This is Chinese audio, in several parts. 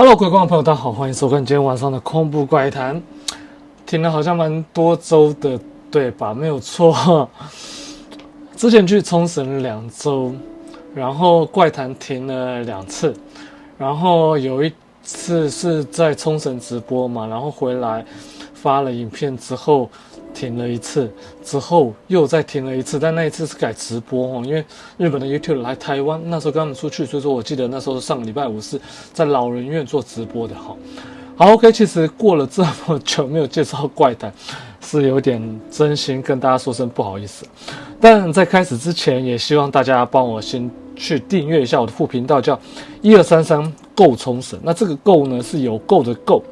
Hello，各位观众朋友，大家好，欢迎收看今天晚上的恐怖怪谈。停了好像蛮多周的，对吧？没有错。之前去冲绳2周，然后怪谈停了2次，然后有一次是在冲绳直播嘛，然后回来发了影片之后停了1次，之后又再停了1次，但那一次是改直播哦，因为日本的 YouTube 来台湾，那时候跟他们出去，所以说我记得那时候上个礼拜5是在老人院做直播的哈。好 ，OK， 其实过了这么久没有介绍怪谈，是有点真心跟大家说声不好意思。但在开始之前，也希望大家帮我先去订阅一下我的副频道，叫1233 Go 冲绳。那这个 Go 呢是有 Go 的 Go，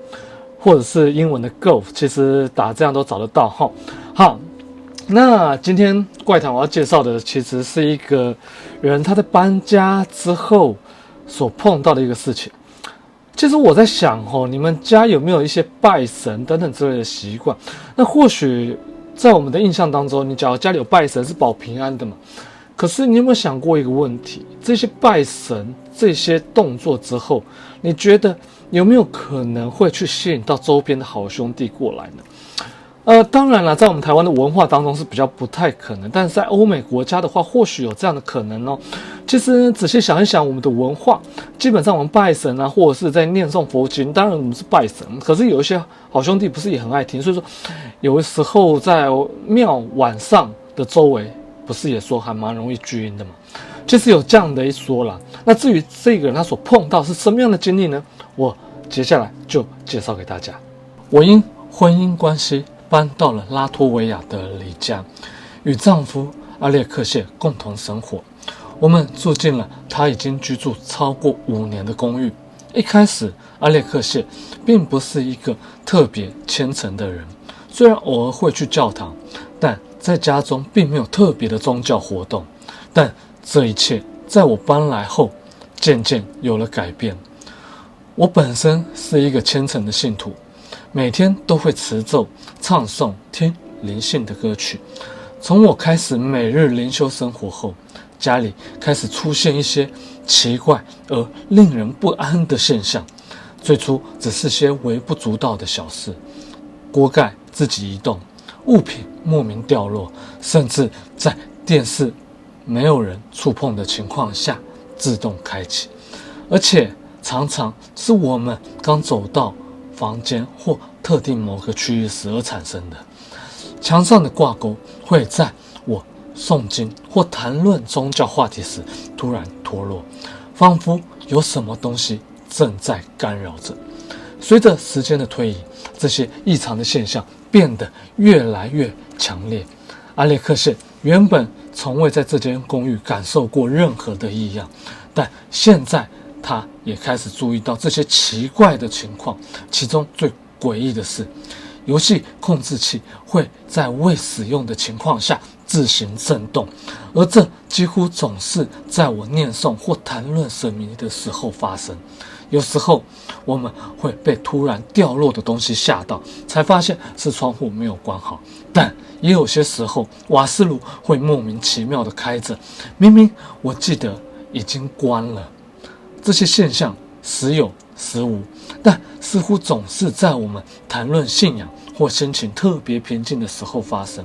或者是英文的 Go， 其实打这样都找得到哈。好，那今天怪谈我要介绍的其实是一个人他在搬家之后所碰到的一个事情。其实我在想你们家有没有一些拜神等等之类的习惯？那或许在我们的印象当中，你假如家里有拜神是保平安的嘛。可是你有没有想过一个问题？这些拜神这些动作之后，你觉得有没有可能会去吸引到周边的好兄弟过来呢？当然了，在我们台湾的文化当中是比较不太可能，但是在欧美国家的话，或许有这样的可能哦。其实仔细想一想，我们的文化基本上我们拜神啊，或者是在念诵佛经，当然我们是拜神，可是有一些好兄弟不是也很爱听，所以说有的时候在庙晚上的周围，不是也说还蛮容易聚阴的嘛？其实有这样的一说啦。那至于这个人他所碰到是什么样的经历呢？我接下来就介绍给大家。我因婚姻关系搬到了拉脱维亚的里加，与丈夫阿列克谢共同生活。我们住进了他已经居住超过5年的公寓。一开始，阿列克谢并不是一个特别虔诚的人，虽然偶尔会去教堂，但在家中并没有特别的宗教活动。但这一切在我搬来后渐渐有了改变。我本身是一个虔诚的信徒，每天都会持咒、唱诵、听灵性的歌曲。从我开始每日灵修生活后，家里开始出现一些奇怪而令人不安的现象。最初只是些微不足道的小事，锅盖自己移动，物品莫名掉落，甚至在电视没有人触碰的情况下自动开启，而且常常是我们刚走到房间或特定某个区域时而产生的。墙上的挂钩会在我诵经或谈论宗教话题时突然脱落，仿佛有什么东西正在干扰着。随着时间的推移，这些异常的现象变得越来越强烈。阿列克谢原本从未在这间公寓感受过任何的异样，但现在他也开始注意到这些奇怪的情况。其中最诡异的是，游戏控制器会在未使用的情况下自行震动，而这几乎总是在我念诵或谈论神明的时候发生。有时候我们会被突然掉落的东西吓到，才发现是窗户没有关好，但也有些时候瓦斯炉会莫名其妙地开着，明明我记得已经关了。这些现象时有时无，但似乎总是在我们谈论信仰或心情特别平静的时候发生，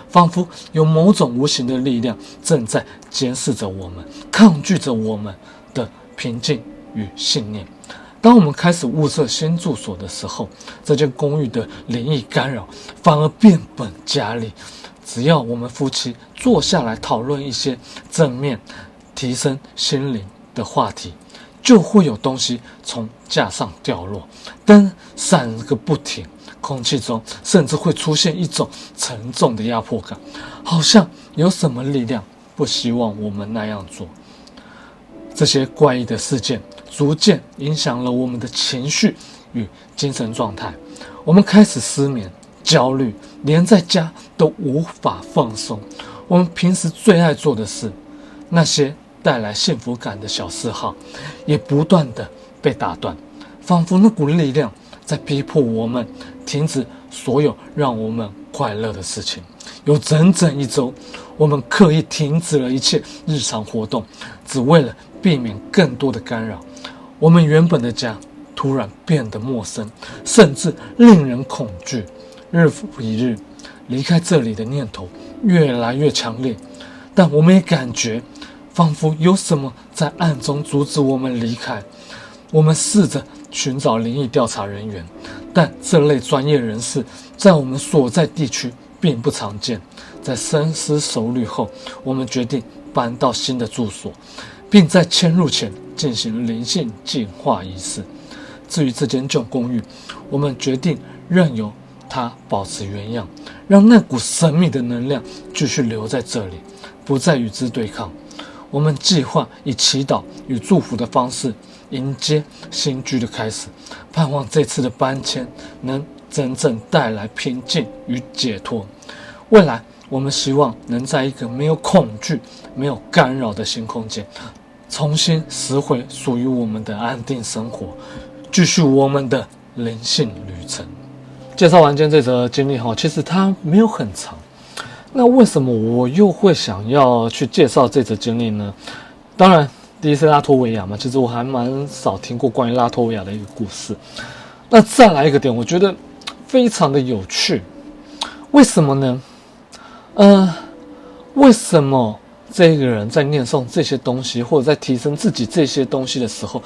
仿佛有某种无形的力量正在监视着我们，抗拒着我们的平静与信念。当我们开始物色新住所的时候，这间公寓的灵异干扰反而变本加厉。只要我们夫妻坐下来讨论一些正面提升心灵的话题，就会有东西从架上掉落，灯闪个不停，空气中甚至会出现一种沉重的压迫感，好像有什么力量不希望我们那样做。这些怪异的事件逐渐影响了我们的情绪与精神状态，我们开始失眠、焦虑，连在家都无法放松。我们平时最爱做的事，那些带来幸福感的小嗜好，也不断的被打断，仿佛那股力量在逼迫我们停止所有让我们快乐的事情。有整整1周，我们刻意停止了一切日常活动，只为了避免更多的干扰。我们原本的家突然变得陌生，甚至令人恐惧。日复一日，离开这里的念头越来越强烈，但我们也感觉仿佛有什么在暗中阻止我们离开。我们试着寻找灵异调查人员，但这类专业人士在我们所在地区并不常见。在深思熟虑后，我们决定搬到新的住所，并在迁入前进行灵性净化仪式。至于这间旧公寓，我们决定任由它保持原样，让那股神秘的能量继续留在这里，不再与之对抗。我们计划以祈祷与祝福的方式迎接新居的开始，盼望这次的搬迁能真正带来平静与解脱。未来，我们希望能在一个没有恐惧、没有干扰的新空间，重新拾回属于我们的安定生活，继续我们的灵性旅程。介绍完今天这则经历，其实它没有很长。那为什么我又会想要去介绍这则经历呢？当然，第一是拉脱维亚嘛，其实我还蛮少听过关于拉脱维亚的一个故事。那再来一个点，我觉得非常的有趣。为什么呢？为什么这个人在念诵这些东西，或者在提升自己这些东西的时候，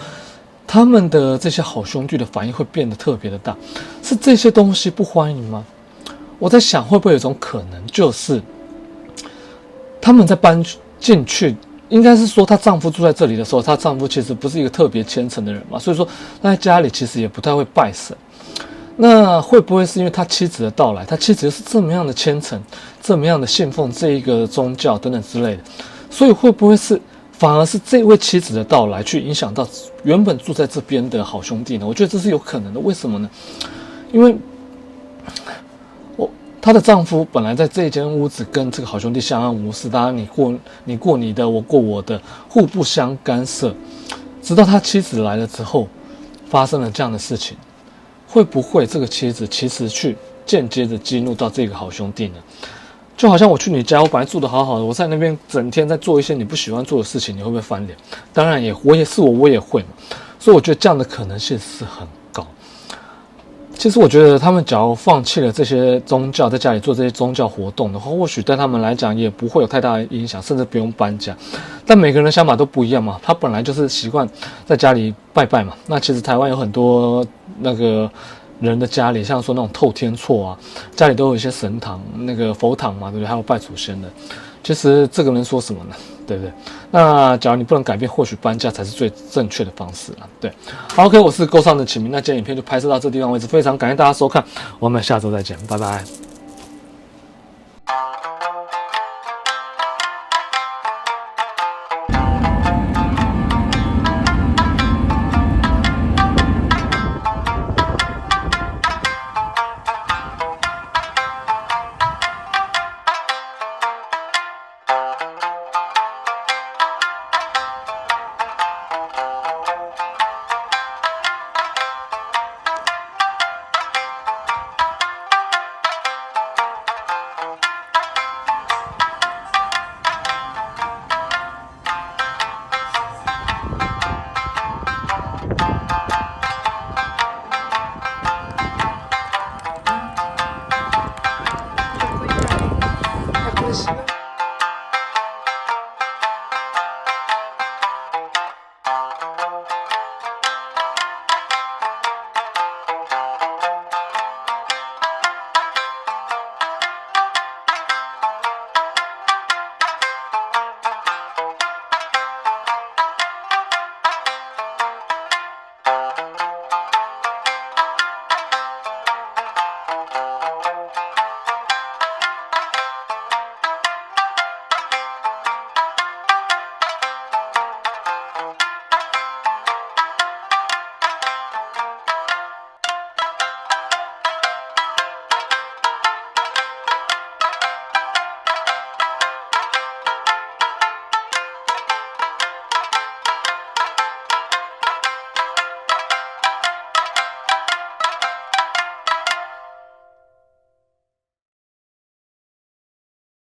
他们的这些好兄弟的反应会变得特别的大？是这些东西不欢迎吗？我在想，会不会有一种可能，就是他们在搬进去，应该是说她丈夫住在这里的时候，她丈夫其实不是一个特别虔诚的人嘛，所以说他在家里其实也不太会拜神。那会不会是因为他妻子的到来，他妻子又是这么样的虔诚，这么样的信奉这一个宗教等等之类的，所以会不会是反而是这位妻子的到来去影响到原本住在这边的好兄弟呢？我觉得这是有可能的。为什么呢？因为她的丈夫本来在这间屋子跟这个好兄弟相安无事，当然你过你的，我过我的，互不相干涉。直到他妻子来了之后，发生了这样的事情，会不会这个妻子其实去间接的激怒到这个好兄弟呢？就好像我去你家，我本来住得好好的，我在那边整天在做一些你不喜欢做的事情，你会不会翻脸？当然我也会嘛。所以我觉得这样的可能性是很高。其实我觉得他们假如放弃了这些宗教，在家里做这些宗教活动的话，或许对他们来讲也不会有太大的影响，甚至不用搬家。但每个人的想法都不一样嘛，他本来就是习惯在家里拜拜嘛。那其实台湾有很多那个人的家里，像说那种透天厝啊，家里都有一些神堂、那个佛堂嘛，对不对？还有拜祖先的。其实这个能说什么呢？对不对？那假如你不能改变，或许搬家才是最正确的方式了。对，好 ，OK， 我是勾上的启明。那今天影片就拍摄到这地方为止，非常感谢大家收看，我们下周再见，拜拜。太可惜了。